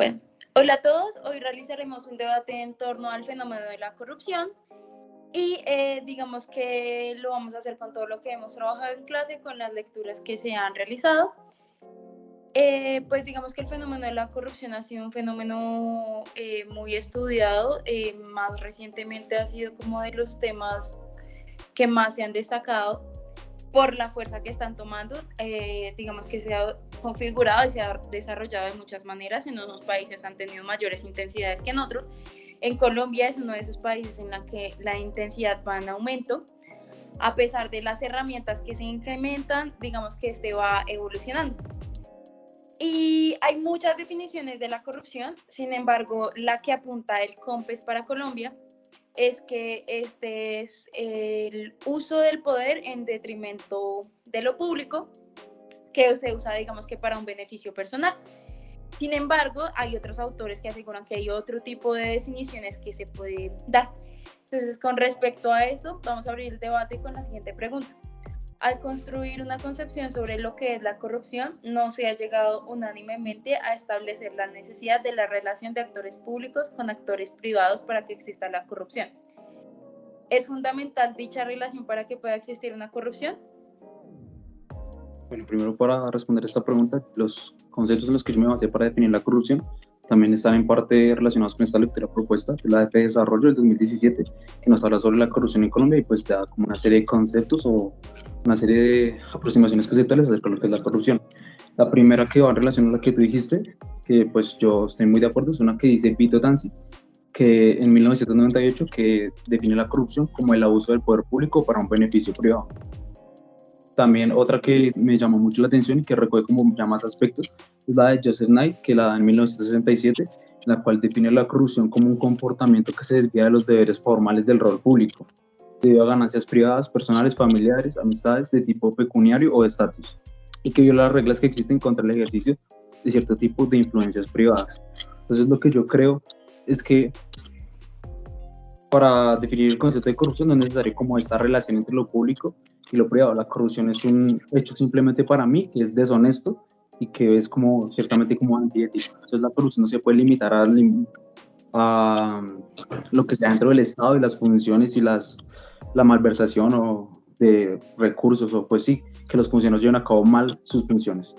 Bueno, hola a todos. Hoy realizaremos un debate en torno al fenómeno de la corrupción y digamos que lo vamos a hacer con todo lo que hemos trabajado en clase, con las lecturas que se han realizado. Pues digamos que el fenómeno de la corrupción ha sido un fenómeno muy estudiado, más recientemente ha sido como de los temas que más se han destacado por la fuerza que están tomando, digamos que se ha configurado y se ha desarrollado de muchas maneras. En unos países han tenido mayores intensidades que en otros. En Colombia es uno de esos países en la que la intensidad va en aumento. A pesar de las herramientas que se incrementan, digamos que este va evolucionando. Y hay muchas definiciones de la corrupción, sin embargo, la que apunta el COMPES para Colombia es que este es el uso del poder en detrimento de lo público, que se usa, digamos que para un beneficio personal. Sin embargo, hay otros autores que aseguran que hay otro tipo de definiciones que se puede dar. Entonces, con respecto a eso, vamos a abrir el debate con la siguiente pregunta. Al construir una concepción sobre lo que es la corrupción, no se ha llegado unánimemente a establecer la necesidad de la relación de actores públicos con actores privados para que exista la corrupción. ¿Es fundamental dicha relación para que pueda existir una corrupción? Bueno, primero para responder esta pregunta, los conceptos en los que yo me basé para definir la corrupción también están en parte relacionados con esta lectura propuesta de la AFP de Desarrollo del 2017, que nos habla sobre la corrupción en Colombia y pues da como una serie de conceptos o una serie de aproximaciones conceptuales acerca de lo que es la corrupción. La primera que va en relación a la que tú dijiste, que pues yo estoy muy de acuerdo, es una que dice Vito Danzi, que en 1998 que define la corrupción como el abuso del poder público para un beneficio privado. También otra que me llamó mucho la atención y que recoge como ya más aspectos es la de Joseph Knight, que la da en 1967, en la cual define la corrupción como un comportamiento que se desvía de los deberes formales del rol público, debido a ganancias privadas, personales, familiares, amistades de tipo pecuniario o de estatus, y que viola las reglas que existen contra el ejercicio de cierto tipo de influencias privadas. Entonces lo que yo creo es que para definir el concepto de corrupción no es necesario como esta relación entre lo público y lo privado. La corrupción es un hecho simplemente para mí que es deshonesto y que es como ciertamente como antiético. Entonces la corrupción no se puede limitar a lo que sea dentro del Estado y las funciones y la malversación o de recursos o pues sí, que los funcionarios lleven a cabo mal sus funciones.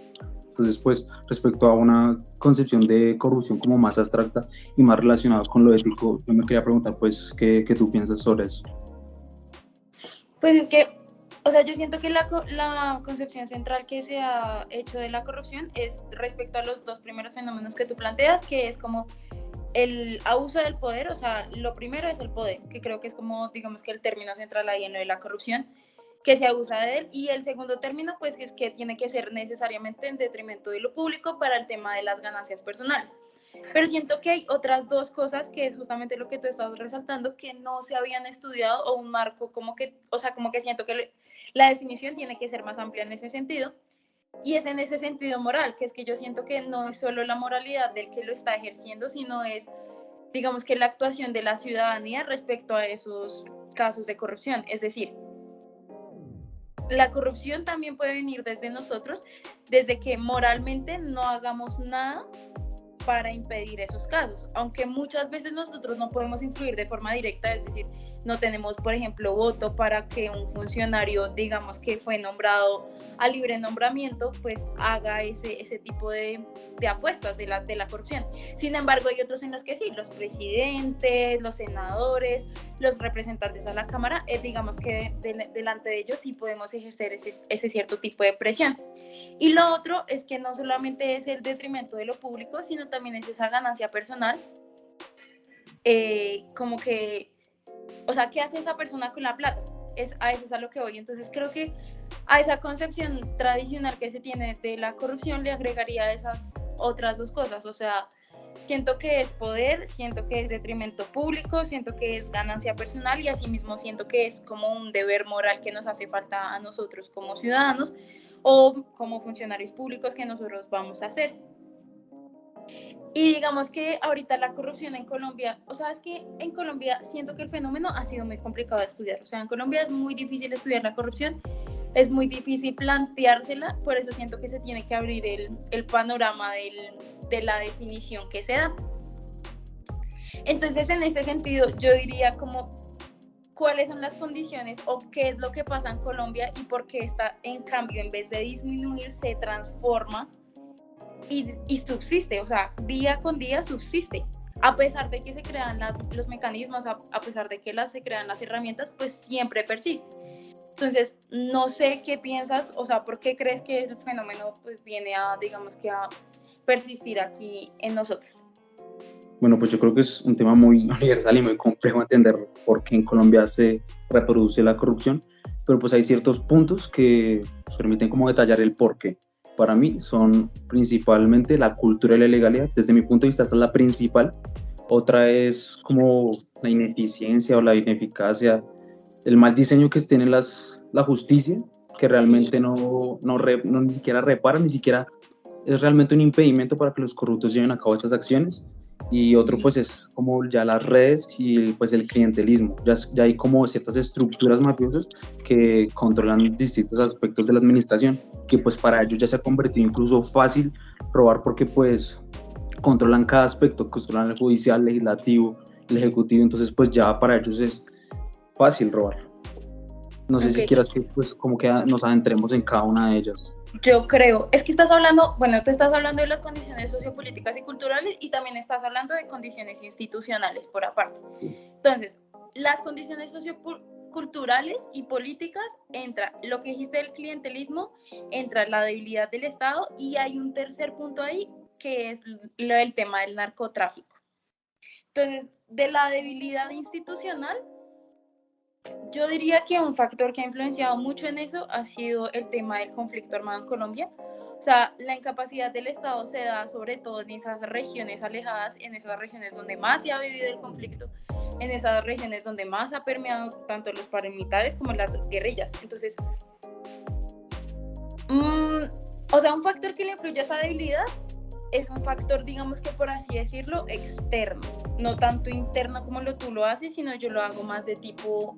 Entonces, pues, respecto a una concepción de corrupción como más abstracta y más relacionada con lo ético, yo me quería preguntar, pues, ¿qué tú piensas sobre eso? Pues es que, o sea, yo siento que la concepción central que se ha hecho de la corrupción es respecto a los dos primeros fenómenos que tú planteas, que es como el abuso del poder. O sea, lo primero es el poder, que creo que es como, digamos que el término central ahí en lo de la corrupción, que se abusa de él, y el segundo término, pues, es que tiene que ser necesariamente en detrimento de lo público para el tema de las ganancias personales. Pero siento que hay otras dos cosas, que es justamente lo que tú estás resaltando, que no se habían estudiado, o un marco como que, o sea, como que siento que la definición tiene que ser más amplia en ese sentido, y es en ese sentido moral, que es que yo siento que no es solo la moralidad del que lo está ejerciendo, sino es, digamos que la actuación de la ciudadanía respecto a esos casos de corrupción. Es decir, la corrupción también puede venir desde nosotros, desde que moralmente no hagamos nada para impedir esos casos, aunque muchas veces nosotros no podemos influir de forma directa. Es decir, no tenemos, por ejemplo, voto para que un funcionario, digamos que fue nombrado a libre nombramiento, pues haga ese tipo de apuestas de la corrupción. Sin embargo, hay otros en los que sí, los presidentes, los senadores, los representantes a la Cámara, digamos que delante de ellos sí podemos ejercer ese cierto tipo de presión. Y lo otro es que no solamente es el detrimento de lo público, sino también es esa ganancia personal, como que, o sea, ¿qué hace esa persona con la plata? A eso es a lo que voy. Entonces creo que a esa concepción tradicional que se tiene de la corrupción le agregaría esas otras dos cosas. O sea, siento que es poder, siento que es detrimento público, siento que es ganancia personal, y asimismo siento que es como un deber moral que nos hace falta a nosotros como ciudadanos o como funcionarios públicos que nosotros vamos a hacer. Y digamos que ahorita la corrupción en Colombia, o sea, es que en Colombia siento que el fenómeno ha sido muy complicado de estudiar. O sea, en Colombia es muy difícil estudiar la corrupción es muy difícil planteársela, por eso siento que se tiene que abrir el panorama de la definición que se da. Entonces, en este sentido, yo diría como cuáles son las condiciones o qué es lo que pasa en Colombia y por qué está, en cambio, en vez de disminuir, se transforma y subsiste, o sea, día con día subsiste. A pesar de que se crean los mecanismos, a pesar de que se crean las herramientas, pues siempre persiste. Entonces, no sé qué piensas, o sea, ¿por qué crees que el fenómeno pues viene a, digamos que a persistir aquí en nosotros? Bueno, pues yo creo que es un tema muy universal y muy complejo entender por qué en Colombia se reproduce la corrupción, pero pues hay ciertos puntos que permiten como detallar el por qué. Para mí son principalmente la cultura y la ilegalidad. Desde mi punto de vista, esta es la principal. Otra es como la ineficiencia o la ineficacia, el mal diseño que tiene la justicia, que realmente no ni siquiera repara, ni siquiera es realmente un impedimento para que los corruptos lleven a cabo estas acciones. Y otro pues es como ya las redes y pues el clientelismo. Ya hay como ciertas estructuras mafiosas que controlan distintos aspectos de la administración, que pues para ellos ya se ha convertido incluso fácil robar porque pues controlan cada aspecto, controlan el judicial, legislativo, el ejecutivo, entonces pues ya para ellos es fácil robar. No sé si quieras que pues como que nos adentremos en cada una de ellas. Yo creo, es que estás hablando, bueno, te estás hablando de las condiciones sociopolíticas y culturales y también estás hablando de condiciones institucionales por aparte. Entonces, las condiciones socioculturales y políticas entra lo que dijiste del clientelismo, entra la debilidad del Estado y hay un tercer punto ahí que es lo del tema del narcotráfico. Entonces, de la debilidad institucional, yo diría que un factor que ha influenciado mucho en eso ha sido el tema del conflicto armado en Colombia. O sea, la incapacidad del Estado se da sobre todo en esas regiones alejadas, en esas regiones donde más se ha vivido el conflicto, en esas regiones donde más ha permeado tanto los paramilitares como las guerrillas. Entonces, o sea, un factor que le influye a esa debilidad es un factor, digamos que por así decirlo, externo, no tanto interno como tú lo haces, sino yo lo hago más de tipo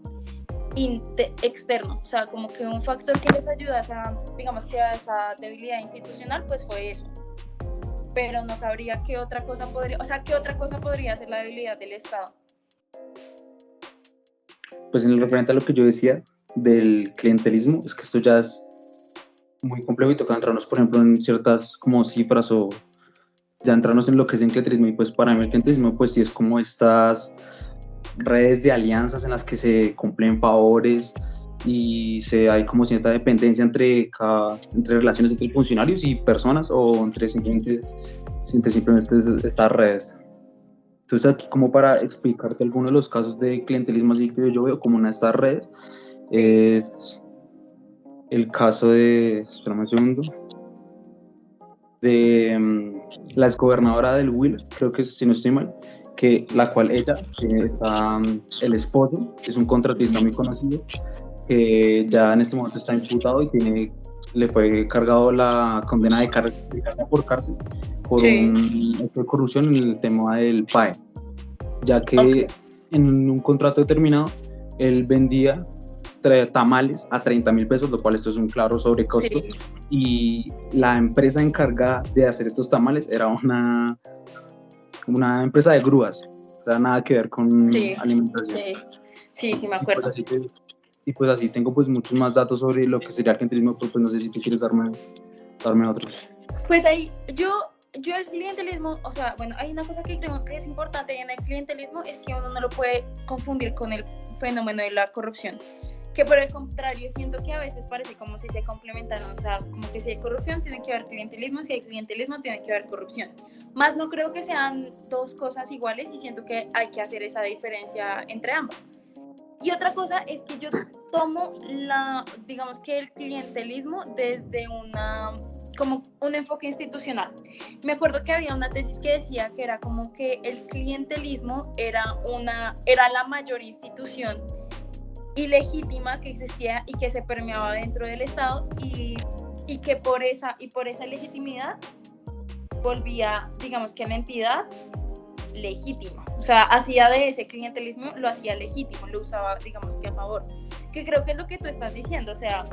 externo, o sea, como que un factor que les ayuda a esa, digamos que a esa debilidad institucional, pues fue eso. Pero no sabría qué otra cosa podría, o sea, qué otra cosa podría ser la debilidad del Estado. Pues en el referente a lo que yo decía del clientelismo, es que esto ya es muy complejo y toca entrarnos, por ejemplo, en ciertas como cifras o ya entrarnos en lo que es el clientelismo. Y pues para mí el clientelismo pues sí es como estas redes de alianzas en las que se cumplen favores y hay como cierta dependencia entre relaciones entre funcionarios y personas o entre simplemente estas redes. Entonces aquí como para explicarte algunos de los casos de clientelismo así que yo veo como una de estas redes es el caso espérame un segundo, de la exgobernadora del Huila, creo que si no estoy mal, que la cual ella está, el esposo es un contratista muy conocido que ya en este momento está imputado y le fue cargado la condena de casa por cárcel por un hecho de corrupción en el tema del PAE, ya que en un contrato determinado él vendía tamales a 30,000 pesos, lo cual esto es un claro sobrecosto, y la empresa encargada de hacer estos tamales era una empresa de grúas, o sea, nada que ver con alimentación. Sí, me acuerdo. Pues así tengo pues muchos más datos sobre lo que sería el clientelismo, pues no sé si tú quieres darme otros. Pues ahí, yo el clientelismo, o sea, bueno, hay una cosa que creo que es importante en el clientelismo, es que uno no lo puede confundir con el fenómeno de la corrupción, que por el contrario, siento que a veces parece como si se complementaran, o sea, como que si hay corrupción tiene que haber clientelismo, si hay clientelismo tiene que haber corrupción. Más no creo que sean dos cosas iguales y siento que hay que hacer esa diferencia entre ambas. Y otra cosa es que yo tomo digamos que el clientelismo desde como un enfoque institucional. Me acuerdo que había una tesis que decía que era como que el clientelismo era la mayor institución ilegítima que existía y que se permeaba dentro del Estado y que por esa legitimidad volvía, digamos que a la entidad legítima, o sea, hacía de ese clientelismo, lo hacía legítimo, lo usaba, digamos que a favor, que creo que es lo que tú estás diciendo, o sea,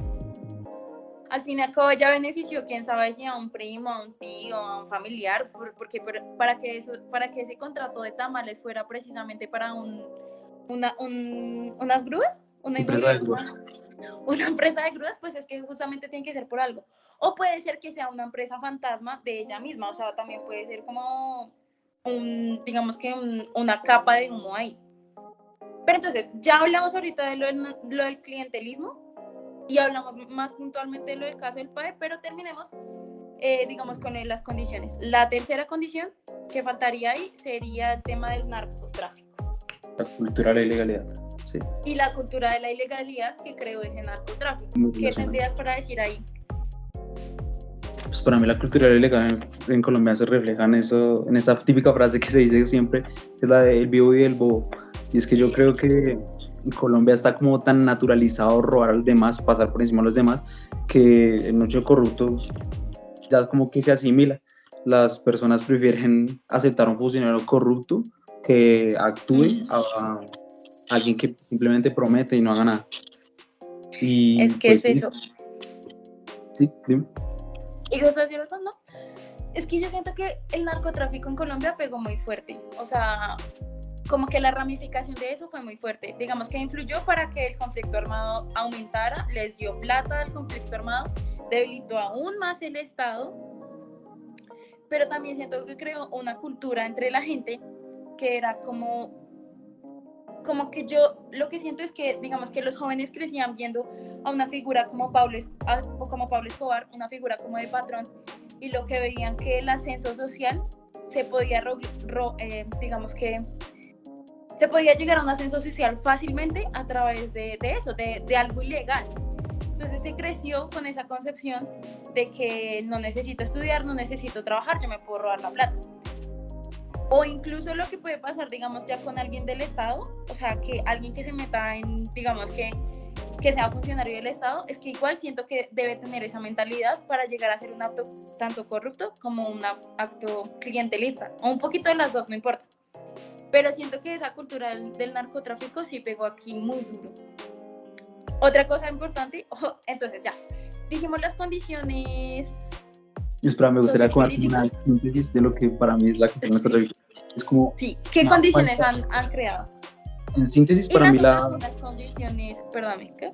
al fin y al cabo ya benefició, quién sabe si a un primo, a un tío, a un familiar, porque para que ese contrato de tamales fuera precisamente para unas grúas, Empresa de grúas. una empresa de grúas, pues es que justamente tiene que ser por algo. O puede ser que sea una empresa fantasma de ella misma, o sea, también puede ser como digamos que una capa de humo ahí. Pero entonces, ya hablamos ahorita de lo del clientelismo y hablamos más puntualmente de lo del caso del PAE, pero terminemos, digamos, con las condiciones. La tercera condición que faltaría ahí sería el tema del narcotráfico. La cultura de la ilegalidad, sí. Y la cultura de la ilegalidad que creó ese narcotráfico. ¿Qué tendrías para decir ahí? Pues para mí la cultura de la ilegalidad en Colombia se refleja en eso, en esa típica frase que se dice siempre, que es la del vivo y el bobo. Y es que yo creo que en Colombia está como tan naturalizado robar a los demás, pasar por encima de los demás, que el hecho corrupto ya como que se asimila. Las personas prefieren aceptar a un funcionario corrupto que actúe a alguien que simplemente promete y no haga nada. Y es que pues, es eso. Sí, dime. ¿Y vos decir algo? No. Es que yo siento que el narcotráfico en Colombia pegó muy fuerte. O sea, como que la ramificación de eso fue muy fuerte. Digamos que influyó para que el conflicto armado aumentara, les dio plata al conflicto armado, debilitó aún más el Estado, pero también siento que creó una cultura entre la gente que era como que yo lo que siento es que, digamos, que los jóvenes crecían viendo a una figura como Pablo Escobar, una figura como de patrón, y lo que veían que el ascenso social se podía, digamos que se podía llegar a un ascenso social fácilmente a través de eso, de algo ilegal. Entonces se creció con esa concepción de que no necesito estudiar, no necesito trabajar, yo me puedo robar la plata. O incluso lo que puede pasar, digamos, ya con alguien del Estado, o sea, que alguien que se meta en, digamos, que sea funcionario del Estado, es que igual siento que debe tener esa mentalidad para llegar a ser un acto tanto corrupto como un acto clientelista, o un poquito de las dos, no importa. Pero siento que esa cultura del narcotráfico sí pegó aquí muy duro. Otra cosa importante, entonces ya, dijimos las condiciones. Espera, me gustaría como una síntesis de lo que para mí es la cultura narcotráfica. Es como... Sí, ¿qué condiciones han creado? En síntesis, para mí las condiciones, perdóname, ¿qué?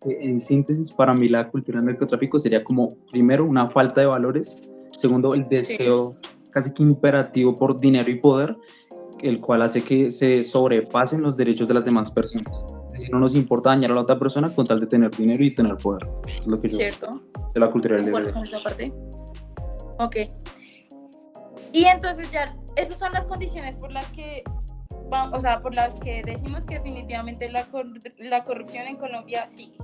En síntesis, para mí la cultura del narcotráfico sería como, primero, una falta de valores, segundo, el deseo casi que imperativo por dinero y poder, el cual hace que se sobrepasen los derechos de las demás personas. Es decir, no nos importa dañar a la otra persona con tal de tener dinero y tener poder. Es lo que yo ¿cierto? De la cultura del ¿Cuál es esa parte? Ok. Y entonces ya, esas son las condiciones por las que por las que decimos que definitivamente la corrupción en Colombia sigue.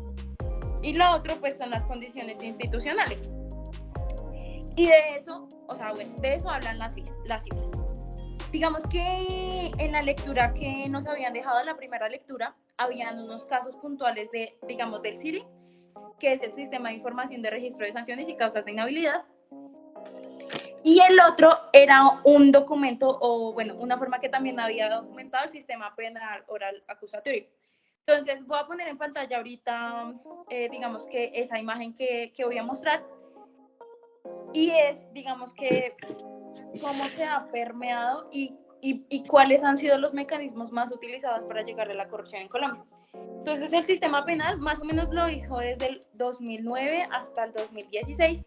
Y lo otro, pues, son las condiciones institucionales. Y de eso, de eso hablan las cifras. Digamos que en la lectura que nos habían dejado, la primera lectura, habían unos casos puntuales del SIRI, que es el Sistema de Información de Registro de Sanciones y Causas de Inhabilidad. Y el otro era un documento, una forma que también había documentado el Sistema Penal Oral Acusatorio. Entonces voy a poner en pantalla ahorita, digamos que esa imagen que voy a mostrar, y es, digamos que, cómo se ha permeado y cuáles han sido los mecanismos más utilizados para llegar a la corrupción en Colombia. Entonces el sistema penal más o menos lo hizo desde el 2009 hasta el 2016.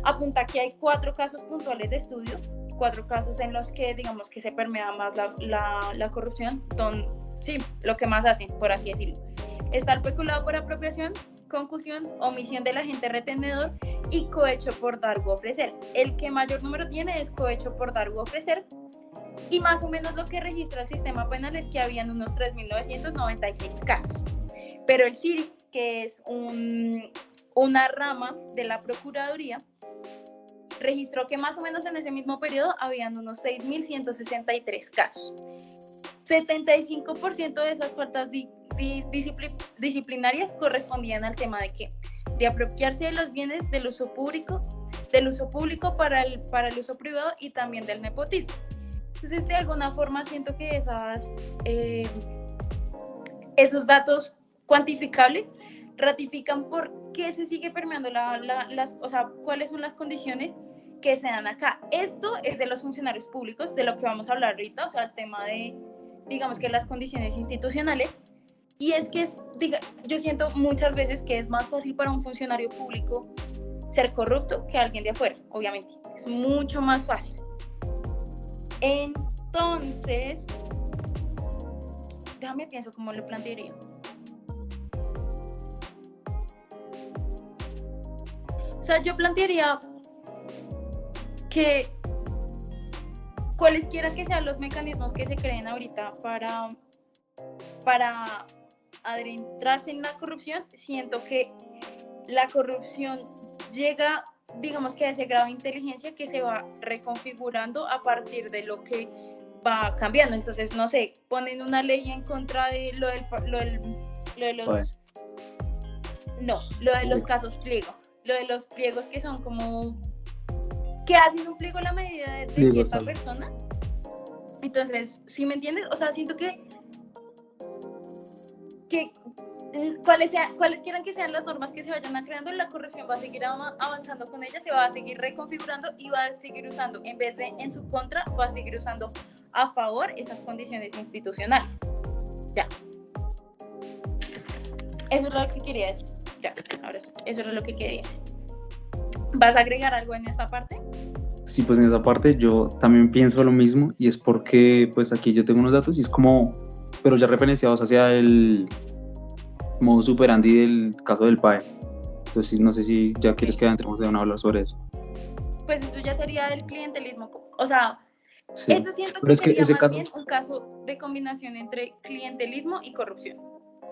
Apunta que hay 4 casos puntuales de estudio, 4 casos en los que, digamos, que se permea más la corrupción, sí, lo que más hacen, por así decirlo. Está el peculado por apropiación, concusión, omisión del agente retenedor y cohecho por dar u ofrecer. El que mayor número tiene es cohecho por dar u ofrecer, y más o menos lo que registra el sistema penal es que habían unos 3.996 casos. Pero el SIRI, que es una rama de la Procuraduría, registró que más o menos en ese mismo periodo habían unos 6.163 casos. 75% de esas faltas disciplinarias correspondían al tema de apropiarse de los bienes del uso público para el uso privado y también del nepotismo. Entonces, de alguna forma siento que esos datos cuantificables ratifican por qué se sigue permeando o sea, cuáles son las condiciones que se dan acá. Esto es de los funcionarios públicos, de lo que vamos a hablar ahorita, o sea, el tema de, digamos que las condiciones institucionales. Y es que yo siento muchas veces que es más fácil para un funcionario público ser corrupto que alguien de afuera, obviamente. Es mucho más fácil. Entonces, déjame pienso cómo lo plantearía. O sea, yo plantearía que cualesquiera que sean los mecanismos que se creen ahorita para adentrarse en la corrupción, siento que la corrupción llega, digamos que a ese grado de inteligencia que se va reconfigurando a partir de lo que va cambiando. Entonces, no sé, ponen una ley en contra de lo de los... Bueno. No, lo de los casos pliego. Lo de los pliegos que son como... que hacen un pliego a la medida de cierta persona. Entonces, ¿sí me entiendes? O sea, siento que cuales quieran que sean las normas que se vayan creando, la corrupción va a seguir avanzando con ellas, se va a seguir reconfigurando y va a seguir usando, en vez de en su contra, va a seguir usando a favor esas condiciones institucionales. Ya. Eso es lo que quería decir. Ya, ahora eso es lo que quería decir. ¿Vas a agregar algo en esta parte? Sí, pues en esa parte yo también pienso lo mismo, y es porque pues aquí yo tengo unos datos y es como, pero ya referenciados hacia el modus operandi del caso del PAE. Entonces no sé si ya quieres que entremos de una a hablar sobre eso. Pues eso ya sería el clientelismo, o sea, sí. Eso siento que sería ese más caso... bien un caso de combinación entre clientelismo y corrupción.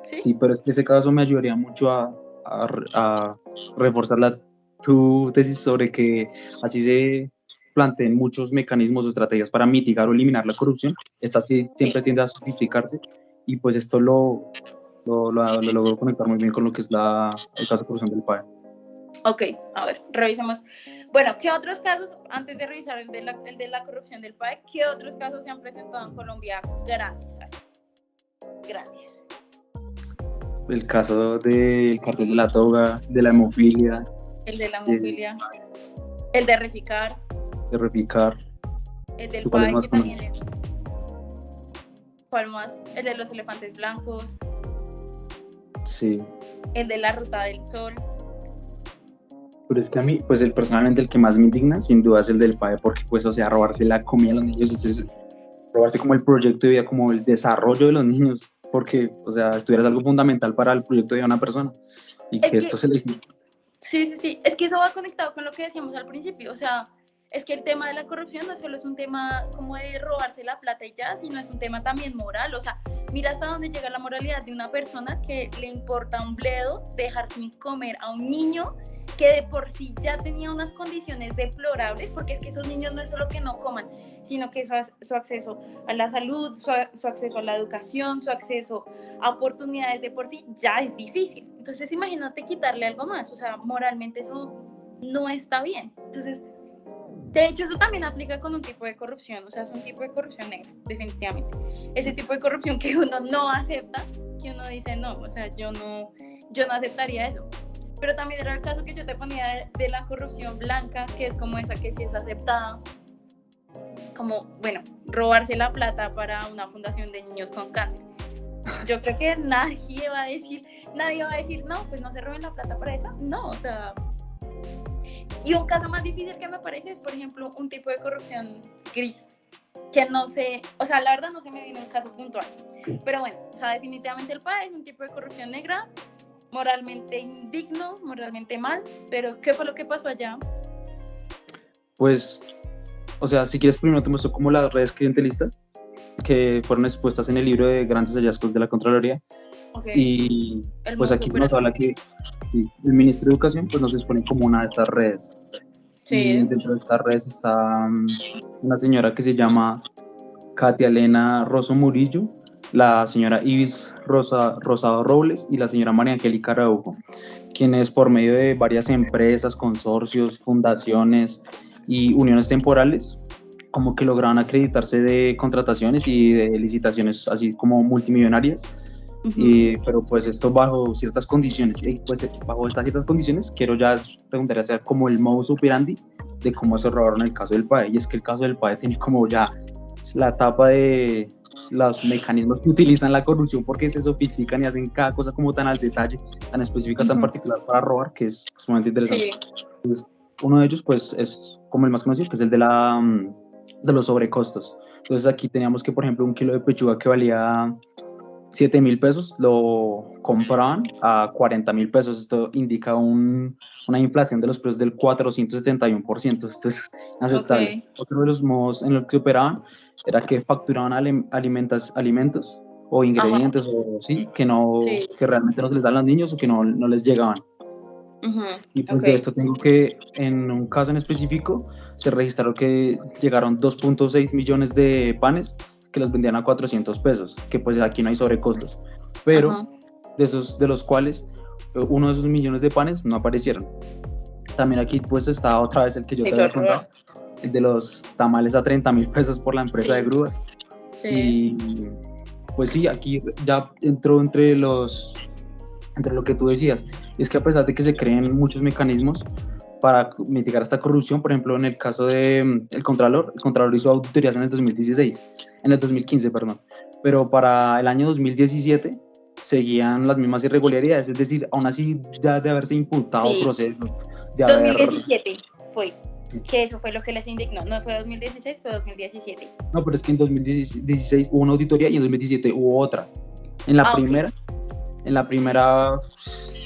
Sí, pero es que ese caso me ayudaría mucho a reforzar tu tesis sobre que así se planteen muchos mecanismos o estrategias para mitigar o eliminar la corrupción. Esta siempre tiende a sofisticarse, y pues esto lo logro conectar muy bien con lo que es el caso de corrupción del PAE. Ok, a ver, revisemos. Bueno, ¿qué otros casos, antes de revisar el de la corrupción del PAE, qué otros casos se han presentado en Colombia grandes? El caso del cartel de la toga, de la hemofilia. El de la hemofilia. El de Reficar. El del PAE, que también es. ¿Cuál más? El de los elefantes blancos. Sí. El de la Ruta del Sol. Pero es que a mí, pues personalmente el que más me indigna, sin duda, es el del PAE, porque pues, o sea, robarse la comida a los niños, es robarse como el proyecto de vida, como el desarrollo de los niños, porque, o sea, estudiar es algo fundamental para el proyecto de vida de una persona, y que esto se le... Sí, es que eso va conectado con lo que decíamos al principio, o sea, es que el tema de la corrupción no solo es un tema como de robarse la plata y ya, sino es un tema también moral, o sea, mira hasta dónde llega la moralidad de una persona que le importa un bledo dejar sin comer a un niño que de por sí ya tenía unas condiciones deplorables, porque es que esos niños no es solo que no coman, sino que su acceso a la salud, su acceso a la educación, su acceso a oportunidades de por sí ya es difícil. Entonces imagínate quitarle algo más, o sea, moralmente eso no está bien. Entonces, de hecho, eso también aplica con un tipo de corrupción, o sea, es un tipo de corrupción negra, definitivamente. Ese tipo de corrupción que uno no acepta, que uno dice, no, o sea, yo no aceptaría eso. Pero también era el caso que yo te ponía de la corrupción blanca, que es como esa que sí es aceptada, como, bueno, robarse la plata para una fundación de niños con cáncer. Yo creo que nadie va a decir, no, pues no se roben la plata para eso, no, o sea... Y un caso más difícil que me parece es, por ejemplo, un tipo de corrupción gris, que no sé, o sea, la verdad no se me viene un caso puntual, pero bueno, o sea, definitivamente el PAE es un tipo de corrupción negra, moralmente indigno, moralmente mal, pero ¿qué fue lo que pasó allá? Pues, o sea, si quieres primero te muestro como las redes clientelistas que fueron expuestas en el libro de grandes hallazgos de la Contraloría. Okay. Y pues aquí se nos habla que sí, el ministro de Educación pues nos expone como una de estas redes. Sí. Y dentro de estas redes está una señora que se llama Katia Elena Rosso Murillo, la señora Ibis Rosado Robles y la señora María Angélica Araujo, quienes por medio de varias empresas, consorcios, fundaciones y uniones temporales como que lograron acreditarse de contrataciones y de licitaciones así como multimillonarias pero pues esto bajo ciertas condiciones, y pues bajo estas ciertas condiciones quiero ya preguntar hacer como el modus operandi de cómo se robaron el caso del PAE, y es que el caso del PAE tiene como ya la etapa de los mecanismos que utilizan la corrupción porque se sofistican y hacen cada cosa como tan al detalle, tan específica, tan particular para robar, que es sumamente interesante. Sí. Entonces, uno de ellos pues es como el más conocido, que es el de los sobrecostos. Entonces aquí teníamos que, por ejemplo, un kilo de pechuga que valía 7.000 pesos, lo compraban a 40.000 pesos. Esto indica una inflación de los precios del 471%. Esto es inaceptable. Okay. Otro de los modos en los que se operaban era que facturaban alimentos o ingredientes, o sí, que realmente no se les dan a los niños o que no les llegaban. Y pues de esto tengo que, en un caso en específico, se registraron que llegaron 2.6 millones de panes que los vendían a 400 pesos, que pues aquí no hay sobrecostos, pero de los cuales uno de esos millones de panes no aparecieron. También aquí pues está otra vez el que yo te había contado, el de los tamales a 30.000 pesos por la empresa de grúas. Y pues sí, aquí ya entró entre lo que tú decías, es que a pesar de que se creen muchos mecanismos para mitigar esta corrupción, por ejemplo, en el caso de el Contralor hizo auditorías en el 2015, perdón, pero para el año 2017 seguían las mismas irregularidades, es decir, aún así ya de haberse imputado procesos. 2017 fue, que eso fue lo que les indignó, no fue 2016, fue 2017. No, pero es que en 2016 hubo una auditoría y en 2017 hubo otra. En la primera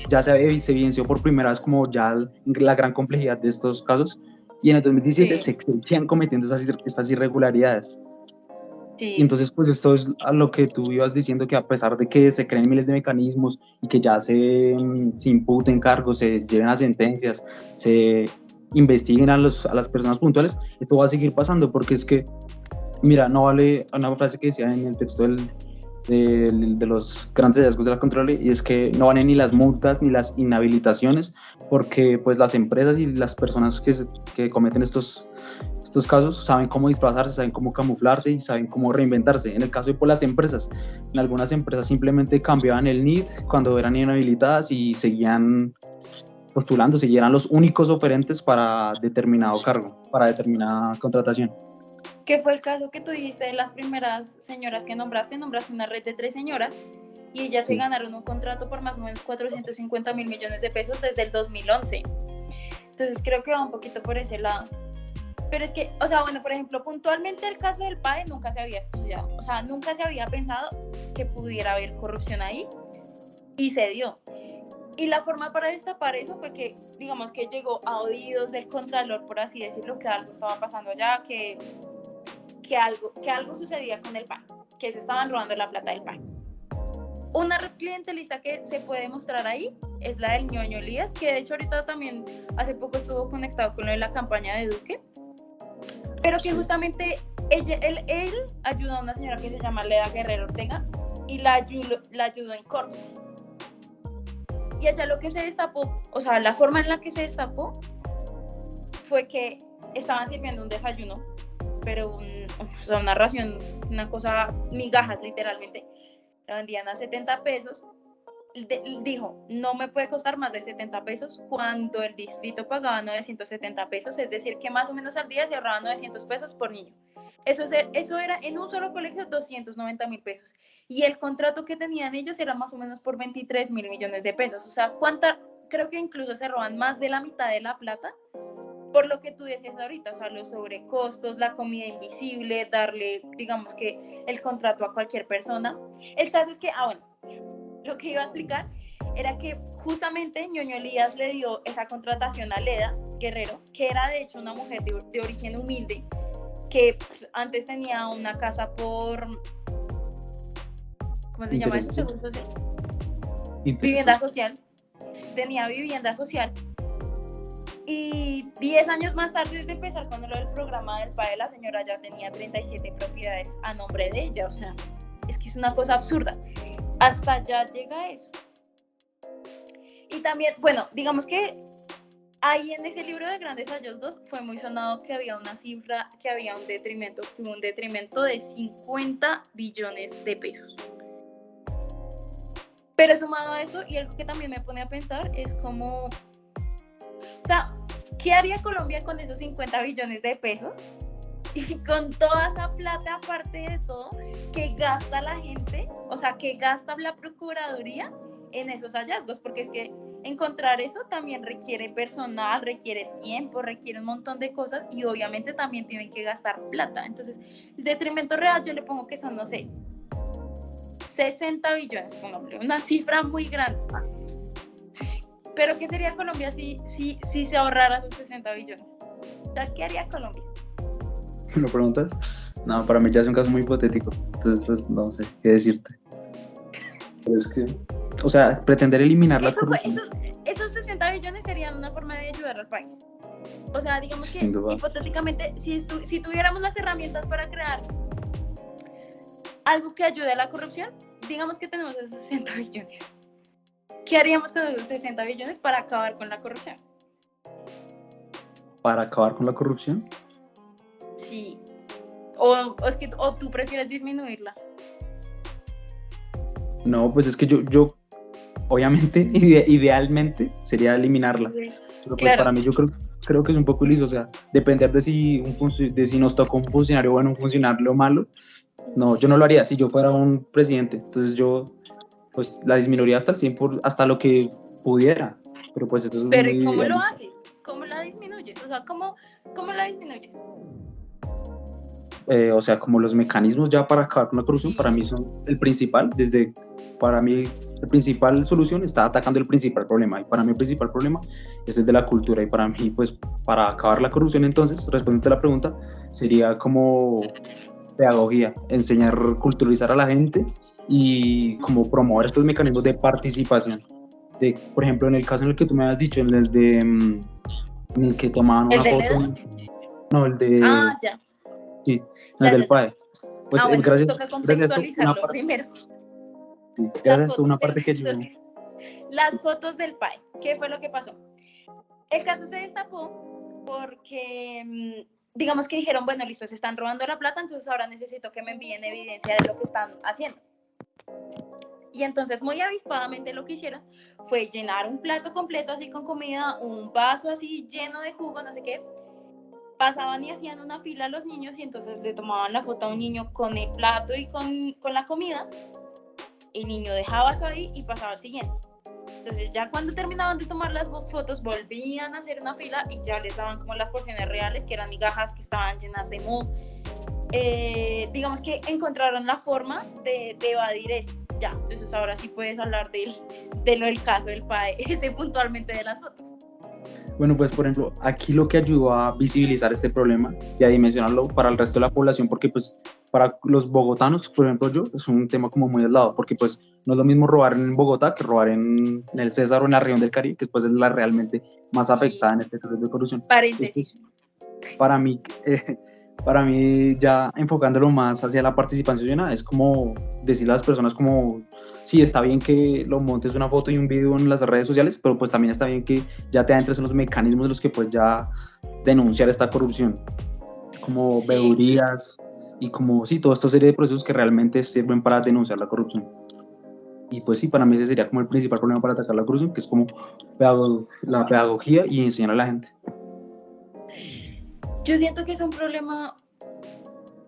ya se evidenció por primera vez como ya la gran complejidad de estos casos, y en el 2017 se seguían cometiendo estas irregularidades. Y entonces pues esto es a lo que tú ibas diciendo, que a pesar de que se creen miles de mecanismos y que ya se imputen cargos, se lleven a sentencias, se investiguen a las personas puntuales, esto va a seguir pasando, porque es que, mira, no vale una frase que decía en el texto de los grandes hallazgos de la Contraloría, y es que no valen ni las multas ni las inhabilitaciones, porque pues las empresas y las personas que cometen estos casos saben cómo disfrazarse, saben cómo camuflarse y saben cómo reinventarse. En el caso de las empresas, en algunas empresas simplemente cambiaban el NID cuando eran inhabilitadas y seguían postulándose y eran los únicos oferentes para determinado cargo, para determinada contratación. ¿Qué fue el caso que tú dijiste de las primeras señoras que nombraste una red de 3 señoras y ellas se ganaron un contrato por más o menos 450.000 millones de pesos desde el 2011? Entonces creo que va un poquito por ese lado. Pero es que, o sea, bueno, por ejemplo, puntualmente el caso del PAE nunca se había estudiado, o sea, nunca se había pensado que pudiera haber corrupción ahí, y se dio. Y la forma para destapar eso fue que, digamos, que llegó a oídos del Contralor, por así decirlo, que algo estaba pasando allá, que algo sucedía con el PAE, que se estaban robando la plata del PAE. Una red clientelista que se puede mostrar ahí es la del ñoño Elías, que de hecho ahorita también hace poco estuvo conectado con lo de la campaña de Duque, pero que justamente él ayudó a una señora que se llama Leda Guerrero Ortega y la ayudó en corto. Y allá lo que se destapó, o sea, la forma en la que se destapó fue que estaban sirviendo un desayuno, pero una ración, una cosa, migajas literalmente, la vendían a 70 pesos. Dijo, no me puede costar más de 70 pesos cuando el distrito pagaba 970 pesos, es decir, que más o menos al día se ahorraban 900 pesos por niño. Eso era en un solo colegio 290.000 pesos. Y el contrato que tenían ellos era más o menos por 23.000 millones de pesos. O sea, creo que incluso se roban más de la mitad de la plata, por lo que tú decías ahorita, o sea, los sobrecostos, la comida invisible, darle, digamos que, el contrato a cualquier persona. El caso es que, lo que iba a explicar era que justamente ñoño Elías le dio esa contratación a Leda Guerrero, que era de hecho una mujer de origen humilde, que pues, antes tenía una casa por... ¿Cómo se llama eso? ¿Seguro social? Vivienda social. Tenía vivienda social. Y 10 años más tarde de empezar con lo del programa del PAE, la señora ya tenía 37 propiedades a nombre de ella. O sea, es que es una cosa absurda. Hasta allá llega eso. Y también, bueno, digamos que ahí en ese libro de grandes hallazgos fue muy sonado que había una cifra, que había un detrimento de 50 billones de pesos. Pero sumado a eso, y algo que también me pone a pensar, es como, o sea, ¿qué haría Colombia con esos 50 billones de pesos? Y con toda esa plata, aparte de todo, que gasta la gente, o sea, que gasta la Procuraduría en esos hallazgos, porque es que encontrar eso también requiere personal, requiere tiempo, requiere un montón de cosas y obviamente también tienen que gastar plata. Entonces, el detrimento real yo le pongo que son, no sé, 60 billones, pongámosle, una cifra muy grande. Pero ¿qué sería Colombia si se ahorrara esos 60 billones? O sea, ¿qué haría Colombia? ¿Me lo preguntas? No, para mí ya es un caso muy hipotético, entonces pues no sé qué decirte. Pero es que, o sea, pretender eliminar la corrupción. Esos 60 billones serían una forma de ayudar al país. O sea, digamos que Sin duda. hipotéticamente, si tuviéramos las herramientas para crear algo que ayude a la corrupción, digamos que tenemos esos 60 billones. ¿Qué haríamos con esos 60 billones para acabar con la corrupción? ¿Para acabar con la corrupción? Sí. O tú prefieres disminuirla. No, pues es que yo obviamente, idealmente sería eliminarla. Pero pues Claro. para mí yo creo que es un poco liso, o sea, depender de si nos tocó un funcionario bueno, un funcionario malo. No, yo no lo haría si yo fuera un presidente. Entonces yo pues la disminuiría hasta el 100 hasta lo que pudiera. Pero pues eso es Pero muy ¿y cómo lo idealista. haces? ¿Cómo la disminuyes? O sea, ¿cómo la disminuyes? O sea, como los mecanismos ya para acabar con la corrupción, para mí son el principal, para mí la principal solución está atacando el principal problema, y para mí el principal problema es el de la cultura, y para mí, pues, para acabar la corrupción, entonces, respondiendo a la pregunta, sería como pedagogía, enseñar, culturalizar a la gente, y como promover estos mecanismos de participación, por ejemplo, en el caso en el que tú me has dicho, en el que tomaban una foto, no, el de... Ah, ya. Sí, no, del PAE. Pues bueno, gracias toca a esto, contextualizarlo primero. sí, gracias a esto, una parte que yo... Las fotos del PAE, ¿qué fue lo que pasó? El caso se destapó porque, digamos que dijeron, bueno, listo, se están robando la plata, entonces ahora necesito que me envíen evidencia de lo que están haciendo. Y entonces muy avispadamente lo que hicieron fue llenar un plato completo así con comida, un vaso así lleno de jugo, no sé qué. Pasaban y hacían una fila a los niños y entonces le tomaban la foto a un niño con el plato y con la comida. El niño dejaba eso ahí y pasaba al siguiente. Entonces ya cuando terminaban de tomar las fotos volvían a hacer una fila y ya les daban como las porciones reales, que eran migajas que estaban llenas de moho. Digamos que encontraron la forma de evadir eso. Ya, entonces ahora sí puedes hablar de lo del caso del PAE, ese puntualmente de las fotos. Bueno, pues por ejemplo, aquí lo que ayudó a visibilizar este problema y a dimensionarlo para el resto de la población, porque pues para los bogotanos, por ejemplo yo, es un tema como muy aislado, porque pues no es lo mismo robar en Bogotá que robar en el César o en la región del Caribe, que después es la realmente más afectada en este caso de corrupción. Paréntesis. Entonces, para mí ya enfocándolo más hacia la participación ciudadana, es como decirle a las personas como... Sí, está bien que lo montes una foto y un video en las redes sociales, pero pues también está bien que ya te adentres en los mecanismos de los que puedes ya denunciar esta corrupción, como veedurías y como, sí, toda esta serie de procesos que realmente sirven para denunciar la corrupción. Y pues sí, para mí ese sería como el principal problema para atacar la corrupción, que es como la pedagogía y enseñar a la gente. Yo siento que es un problema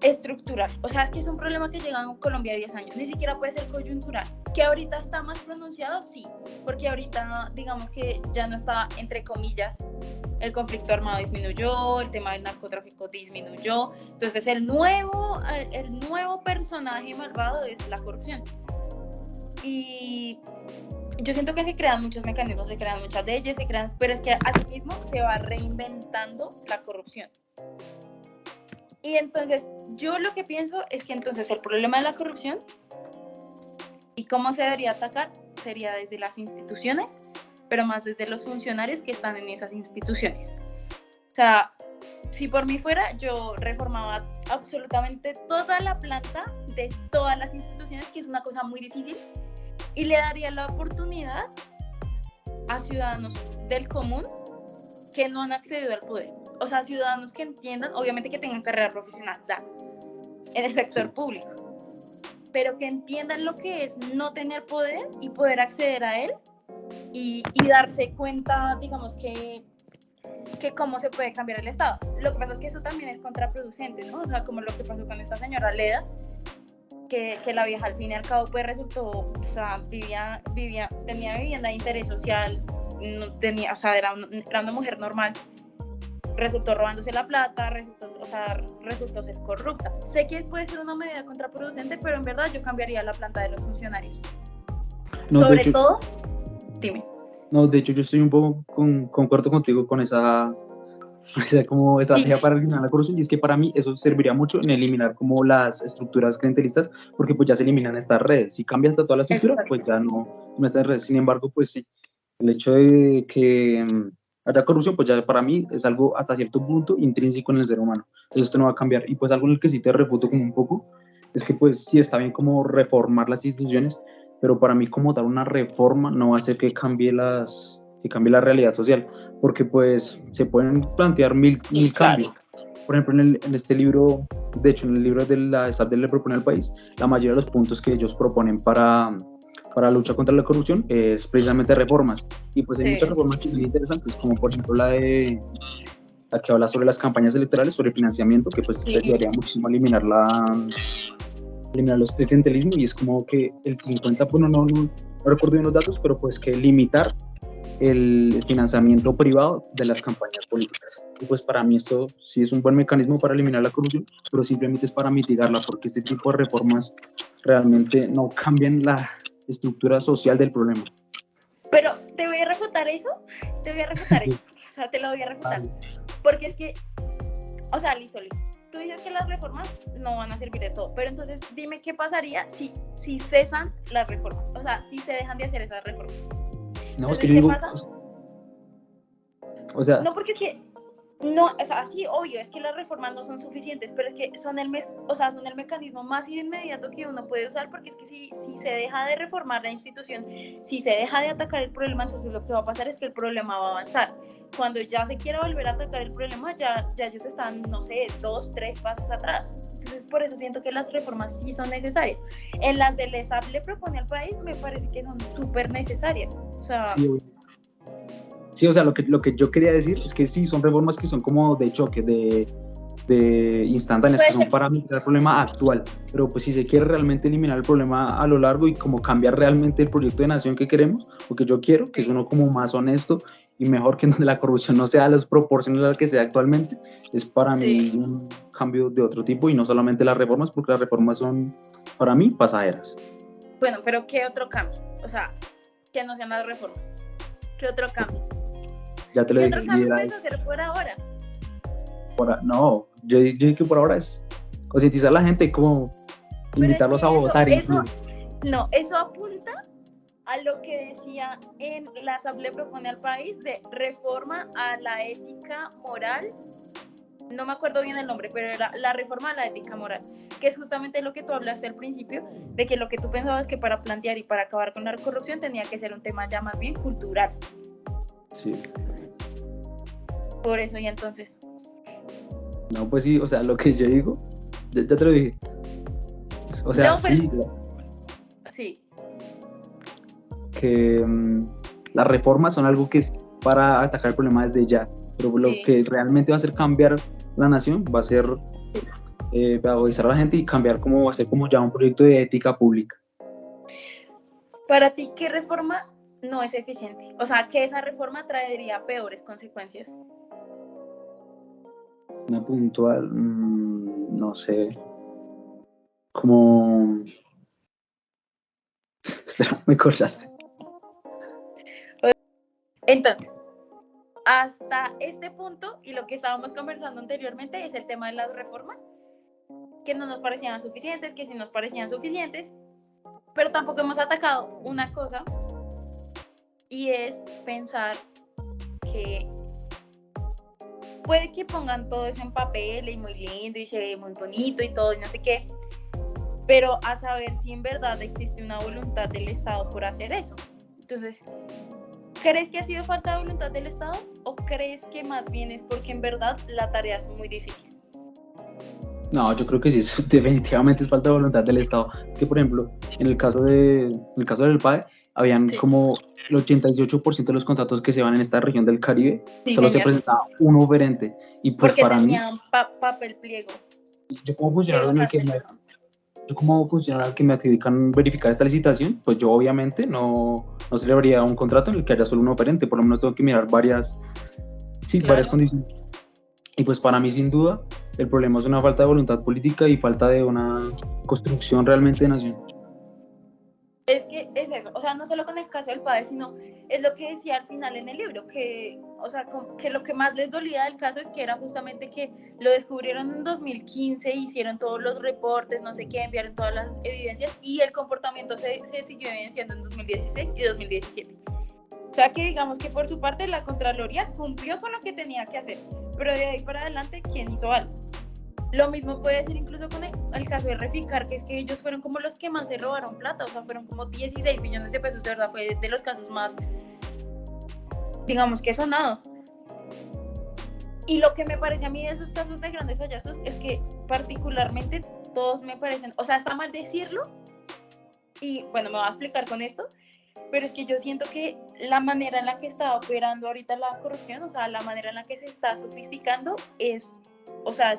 estructural, o sea, es que es un problema que llega a Colombia 10 años, ni siquiera puede ser coyuntural, que ahorita está más pronunciado, sí, porque ahorita digamos que ya no está, entre comillas, el conflicto armado disminuyó, el tema del narcotráfico disminuyó, entonces el nuevo personaje malvado es la corrupción. Y yo siento que se crean muchos mecanismos, se crean muchas leyes, pero es que asimismo se va reinventando la corrupción. Y entonces, yo lo que pienso es que entonces el problema de la corrupción y cómo se debería atacar sería desde las instituciones, pero más desde los funcionarios que están en esas instituciones. O sea, si por mí fuera, yo reformaba absolutamente toda la planta de todas las instituciones, que es una cosa muy difícil, y le daría la oportunidad a ciudadanos del común que no han accedido al poder. O sea, ciudadanos que entiendan, obviamente que tengan carrera profesional en el sector público, pero que entiendan lo que es no tener poder y poder acceder a él y darse cuenta, digamos, que cómo se puede cambiar el Estado. Lo que pasa es que eso también es contraproducente, ¿no? O sea, como lo que pasó con esta señora Leda, que la vieja al fin y al cabo pues resultó, o sea, tenía vivienda de interés social, no tenía, o sea, era una mujer normal, resultó robándose la plata, resultó ser corrupta. Sé que puede ser una medida contraproducente, pero en verdad yo cambiaría la planta de los funcionarios. No, Sobre todo, dime. No, de hecho yo estoy un poco concuerdo contigo con esa como estrategia para eliminar la corrupción, y es que para mí eso serviría mucho en eliminar como las estructuras clientelistas, porque pues ya se eliminan estas redes. Si cambias hasta toda la estructura, exacto, pues ya no está en redes. Sin embargo, pues sí, el hecho de que haya corrupción, pues ya para mí es algo hasta cierto punto intrínseco en el ser humano. Entonces esto no va a cambiar. Y pues algo en el que sí te refuto como un poco, es que pues sí está bien como reformar las instituciones, pero para mí como dar una reforma no va a hacer que cambie la realidad social, porque pues se pueden plantear mil cambios. Por ejemplo, en este libro, de hecho en el libro de la SAP le propone al país, la mayoría de los puntos que ellos proponen para la lucha contra la corrupción es precisamente reformas, y pues hay muchas reformas que son interesantes, como por ejemplo la que habla sobre las campañas electorales, sobre financiamiento, que pues te ayudaría muchísimo a eliminar los clientelismos, y es como que el 50, bueno, no recuerdo bien los datos, pero pues que limitar el financiamiento privado de las campañas políticas. Y pues para mí esto sí es un buen mecanismo para eliminar la corrupción, pero simplemente es para mitigarla, porque este tipo de reformas realmente no cambian la estructura social del problema. Pero te voy a refutar eso, o sea, te lo voy a refutar, porque es que, o sea, listo, tú dices que las reformas no van a servir de todo, pero entonces dime qué pasaría si cesan las reformas, o sea, si se dejan de hacer esas reformas. No, es que yo digo, pasa? O sea, no, porque es que no, o sea, sí, obvio, es que las reformas no son suficientes, pero es que son el mecanismo más inmediato que uno puede usar, porque es que si se deja de reformar la institución, si se deja de atacar el problema, entonces lo que va a pasar es que el problema va a avanzar. Cuando ya se quiera volver a atacar el problema, ya ellos están, no sé, 2, 3 pasos atrás. Entonces, por eso siento que las reformas sí son necesarias. En las del ESAP le propone al país, me parece que son súper necesarias. O sea... Sí, o sea, lo que yo quería decir es que sí, son reformas que son como de choque, de instantáneas, que son para mitigar el problema actual, pero pues si se quiere realmente eliminar el problema a lo largo y como cambiar realmente el proyecto de nación que queremos, o que yo quiero, que es uno como más honesto y mejor, que donde la corrupción no sea a las proporciones a las que sea actualmente, es para mí un cambio de otro tipo, y no solamente las reformas, porque las reformas son para mí pasajeras. Bueno, pero ¿qué otro cambio? O sea, que no sean las reformas. ¿Qué otro cambio? Ya te lo dije. ¿Qué otro cambio puedes hacer por ahora? No, yo dije que por ahora es concientizar a la gente, como invitarlos a votar. Eso apunta a lo que decía en la Asamblea propone al país de reforma a la ética moral. No me acuerdo bien el nombre, pero era la reforma a la ética moral, que es justamente lo que tú hablaste al principio, de que lo que tú pensabas que para plantear y para acabar con la corrupción tenía que ser un tema ya más bien cultural. Sí. Por eso, y entonces. No, pues sí, o sea, lo que yo digo, ya te lo dije. O sea, no, sí. Que las reformas son algo que es para atacar el problema desde ya, pero lo que realmente va a hacer cambiar la nación va a ser pedagogizar a la gente y cambiar cómo va a ser como ya un proyecto de ética pública. Para ti, ¿qué reforma no es eficiente? O sea, que esa reforma traería peores consecuencias. Una puntual, no sé, como... me cortaste. Entonces, hasta este punto, y lo que estábamos conversando anteriormente, es el tema de las reformas, que no nos parecían suficientes, que sí nos parecían suficientes, pero tampoco hemos atacado una cosa, y es pensar que puede que pongan todo eso en papel y muy lindo y se ve muy bonito y todo y no sé qué, pero a saber si en verdad existe una voluntad del Estado por hacer eso. Entonces, ¿crees que ha sido falta de voluntad del Estado o crees que más bien es porque en verdad la tarea es muy difícil? No, yo creo que sí, definitivamente es falta de voluntad del Estado. Es que, por ejemplo, en el caso del PAE, habían Sí, como el 88% de los contratos que se van en esta región del Caribe, sí, solo se señor. presentaba un oferente. Y pues Porque para mí, tenían papel pliego, yo como funcionario pliego en el que sargento. yo como funcionario al que me adjudican verificar esta licitación, pues yo obviamente no celebraría un contrato en el que haya solo un oferente, por lo menos tengo que mirar varias Claro. condiciones. Y pues para mí, sin duda, el problema es una falta de voluntad política y falta de una construcción realmente de nación. Es que es eso, o sea, no solo con el caso del padre, sino es lo que decía al final en el libro, que, o sea, que lo que más les dolía del caso es que era justamente que lo descubrieron en 2015, hicieron todos los reportes, no sé qué, enviaron todas las evidencias y el comportamiento se siguió evidenciando en 2016 y 2017. O sea que digamos que por su parte la Contraloría cumplió con lo que tenía que hacer, pero de ahí para adelante, ¿quién hizo algo? Lo mismo puede ser incluso con el caso de Reficar, que es que ellos fueron como los que más se robaron plata, o sea, fueron como 16 millones de pesos, de verdad, fue de los casos más, digamos que sonados. Y lo que me parece a mí de esos casos de grandes hallazgos es que particularmente todos me parecen, o sea, está mal decirlo, y bueno, me voy a explicar con esto, pero es que yo siento que la manera en la que está operando ahorita la corrupción, o sea, la manera en la que se está sofisticando es, o sea,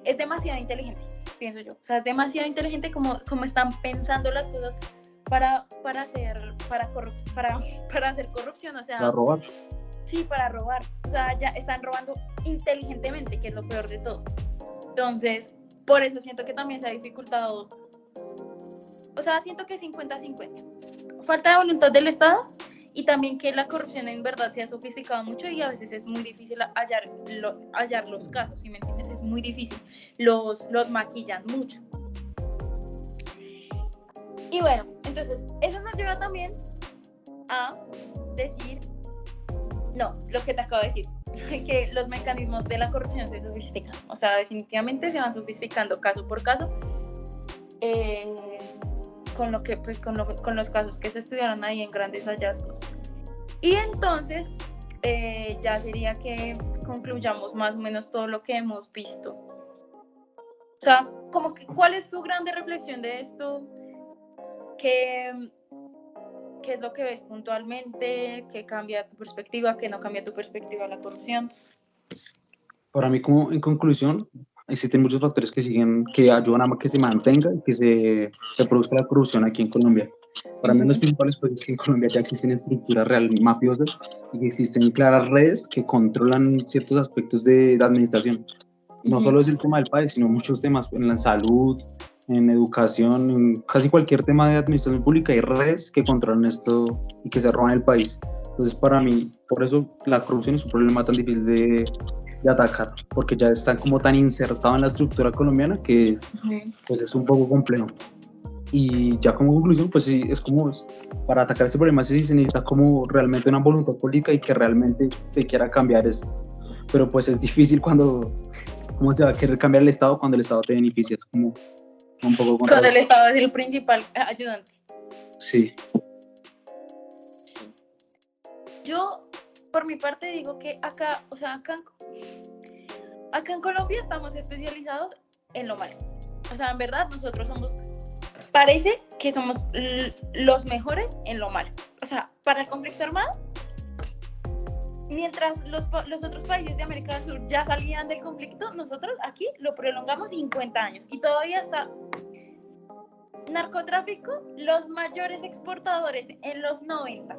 es demasiado inteligente, pienso yo. O sea, es demasiado inteligente como están pensando las cosas para hacer corrupción. O Para sea, robar. sí, para robar. O sea, ya están robando inteligentemente, que es lo peor de todo. Entonces, por eso siento que también se ha dificultado. O sea, siento que 50-50. Falta de voluntad del Estado y también que la corrupción en verdad se ha sofisticado mucho y a veces es muy difícil hallar los casos, ¿sí me entiendes? Es muy difícil, los maquillan mucho. Y bueno, entonces eso nos lleva también a decir, no, lo que te acabo de decir, que los mecanismos de la corrupción se sofistican, o sea, definitivamente se van sofisticando caso por caso. Con lo que pues con los casos que se estudiaron ahí en grandes hallazgos. Y entonces ya sería que concluyamos más o menos todo lo que hemos visto. O sea, como que, ¿cuál es tu grande reflexión de esto? ¿Qué es lo que ves puntualmente? ¿Qué cambia tu perspectiva? ¿Qué no cambia tu perspectiva de la corrupción? Para mí, como en conclusión, existen muchos factores que ayudan a que se mantenga y que se reproduzca la corrupción aquí en Colombia. Para mí, los principales pues, es que en Colombia ya existen estructuras real mafiosas y que existen claras redes que controlan ciertos aspectos de la administración. No solo es el tema del país, sino muchos temas en la salud, en educación, en casi cualquier tema de administración pública hay redes que controlan esto y que se roban el país. Entonces, para mí, por eso la corrupción es un problema tan difícil de atacar, porque ya está como tan insertado en la estructura colombiana que pues es un poco complejo. Y ya como conclusión, pues sí, es como para atacar este problema sí se necesita como realmente una voluntad política y que realmente se quiera cambiar esto. Pero pues es difícil cuando, ¿cómo se va a querer cambiar el Estado cuando el Estado te beneficia? Es como un poco Cuando el contradictorio. Estado es el principal ayudante. Sí. Yo, por mi parte, digo que acá, o sea, acá en Colombia estamos especializados en lo malo. O sea, en verdad, nosotros parece que somos los mejores en lo malo. O sea, para el conflicto armado, mientras los otros países de América del Sur ya salían del conflicto, nosotros aquí lo prolongamos 50 años y todavía está narcotráfico, los mayores exportadores en los 90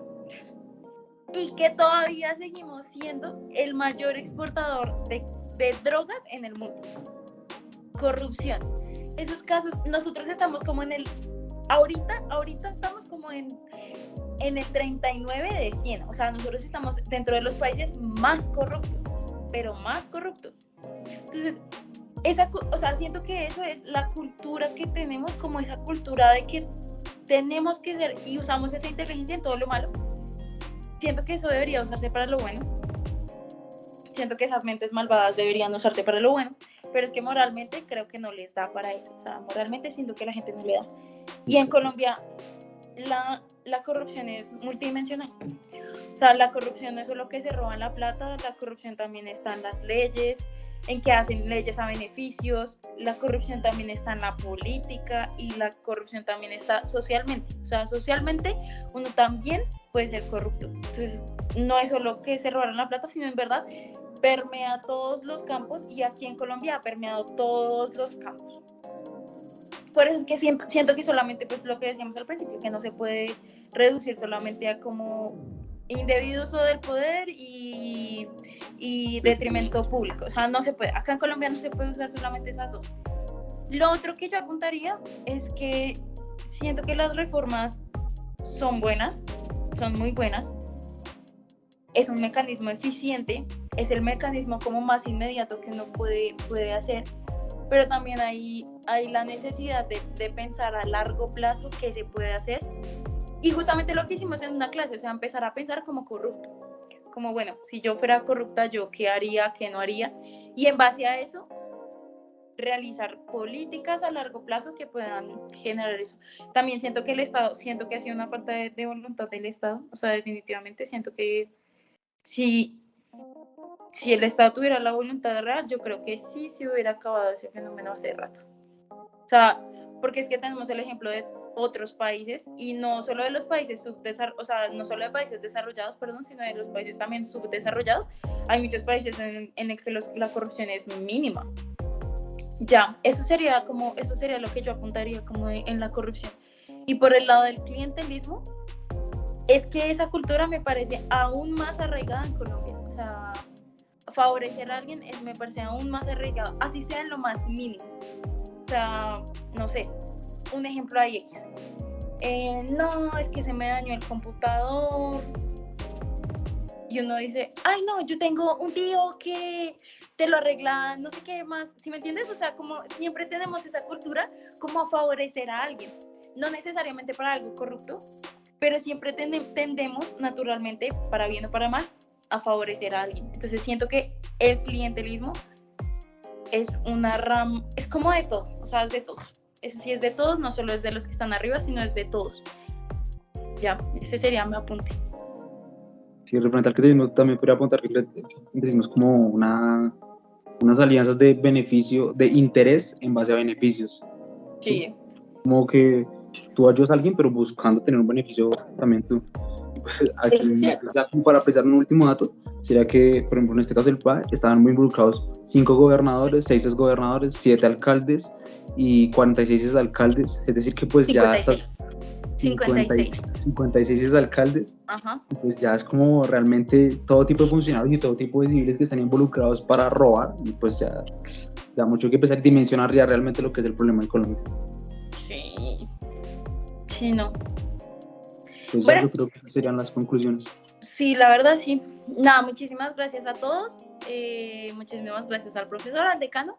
y que todavía seguimos siendo el mayor exportador de drogas en el mundo. Corrupción. Esos casos, nosotros estamos como en el, ahorita estamos como en el 39 de 100, o sea, nosotros estamos dentro de los países más corruptos, pero más corruptos. Entonces, o sea, siento que eso es la cultura que tenemos, como esa cultura de que tenemos que ser, y usamos esa inteligencia en todo lo malo. Siento que eso debería usarse para lo bueno. Siento que esas mentes malvadas deberían usarse para lo bueno, pero es que moralmente creo que no les da para eso. O sea, moralmente siento que la gente no le da. Y en Colombia la corrupción es multidimensional. O sea, la corrupción no es solo que se roban la plata, la corrupción también está en las leyes, en que hacen leyes a beneficios. La corrupción también está en la política y la corrupción también está socialmente. O sea, socialmente uno también puede ser corrupto. Entonces, no es solo que se robaron la plata, sino en verdad permea todos los campos, y aquí en Colombia ha permeado todos los campos. Por eso es que siento que solamente, pues lo que decíamos al principio, que no se puede reducir solamente a como indebido uso del poder y detrimento público. O sea, no se puede. Acá en Colombia no se puede usar solamente esas dos. Lo otro que yo apuntaría es que siento que las reformas son buenas, son muy buenas. Es un mecanismo eficiente, es el mecanismo como más inmediato que uno puede hacer, pero también hay la necesidad de pensar a largo plazo qué se puede hacer. Y justamente lo que hicimos en una clase, o sea, empezar a pensar como corrupto. Como, bueno, si yo fuera corrupta, ¿yo qué haría, qué no haría? Y en base a eso, realizar políticas a largo plazo que puedan generar eso. También siento que el Estado, siento que ha sido una falta de voluntad del Estado. O sea, definitivamente siento que si el Estado tuviera la voluntad real, yo creo que sí se hubiera acabado ese fenómeno hace rato. O sea, porque es que tenemos el ejemplo de otros países, y no solo de los países subdesarrollados, o sea, no solo de países desarrollados, perdón, sino de los países también subdesarrollados. Hay muchos países en el que la corrupción es mínima. Ya, eso sería lo que yo apuntaría como en la corrupción. Y por el lado del clientelismo, es que esa cultura me parece aún más arraigada en Colombia. O sea, favorecer a alguien me parece aún más arraigado, así sea en lo más mínimo. O sea, no sé, un ejemplo ahí X. No, es que se me dañó el computador. Y uno dice, ay no, yo tengo un tío que te lo arregla, no sé qué más, ¿sí me entiendes? O sea, como siempre tenemos esa cultura como a favorecer a alguien, no necesariamente para algo corrupto, pero siempre tendemos naturalmente, para bien o para mal, a favorecer a alguien. Entonces siento que el clientelismo es una rama, es como de todo, o sea, es de todos. Ese sí es de todos, no solo es de los que están arriba, sino es de todos. Ya, ese sería mi apunte. Sí, referente al clientelismo, también podría apuntar que el clientelismo es como unas alianzas de beneficio, de interés en base a beneficios. Sí. Como que tú ayudas a alguien, pero buscando tener un beneficio también tú. Aquí, ya como para apreciar un último dato, sería que, por ejemplo, en este caso del PAE, estaban muy involucrados 5 gobernadores, 6 exgobernadores, 7 alcaldes y 46 exalcaldes. Es decir, que pues 56. Ya estas 56 exalcaldes, ajá, pues ya es como realmente todo tipo de funcionarios y todo tipo de civiles que están involucrados para robar, y pues ya da mucho que empezar a dimensionar ya realmente lo que es el problema en Colombia. Sí, no. Pues bueno, yo creo que esas serían las conclusiones. Sí, la verdad sí. Nada, muchísimas gracias a todos. Muchísimas gracias al profesor, al decano.